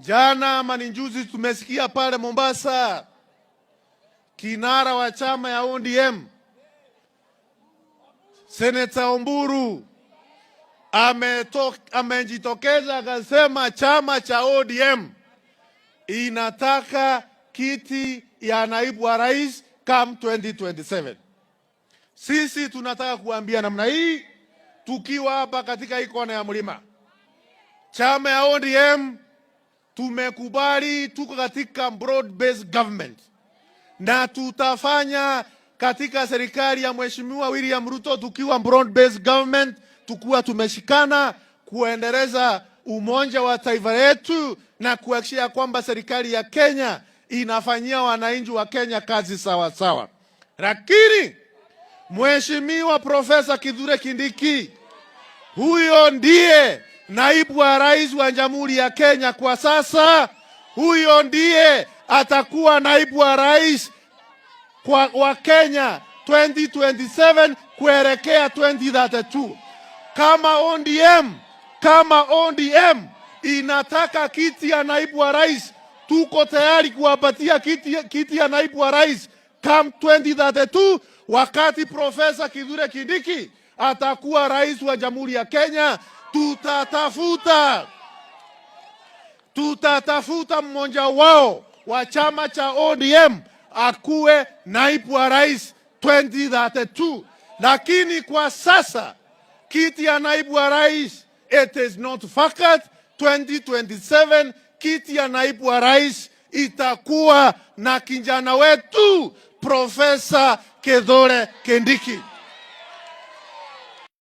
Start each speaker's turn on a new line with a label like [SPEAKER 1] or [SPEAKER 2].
[SPEAKER 1] Jana maninjuzi tumesikia pale Mombasa kinara wa chama ya ODM Senator Oburu amejitokeza akasema chama cha ODM inataka kiti ya naibu wa rais come 2027. Sisi tunataka kuambia namna hii tukiwa hapa katika ikona ya mlima. Chama ya ODM tumekubali, tuko katika broad based government na tutafanya katika serikali ya Mheshimiwa William Ruto tukiwa broad based government, tukiwa tumeshikana kuendeleza umoja wa taifa letu na kuhakikisha kwamba serikali ya Kenya inafanyia wananchi wa Kenya kazi sawa sawa. Lakini Mheshimiwa Profesa Kithure Kindiki, huyo ndiye naibu wa rais wa Jamhuri ya Kenya kwa sasa. Huyo ndiye atakuwa naibu wa rais wa Kenya 2027 kuelekea 2032. Kama ODM inataka kiti ya naibu wa rais, tuko tayari kuwapatia kiti ya naibu wa rais come 2032 wakati Profesa Kithure Kindiki atakuwa rais wa Jamhuri ya Kenya. Tutatafuta mmoja wao wa chama cha ODM akuwe naibu wa rais 2032. Lakini kwa sasa kiti ya naibu wa rais, it is not vacant. 2027 kiti ya naibu wa rais itakuwa na kijana wetu Profesa Kithure Kindiki.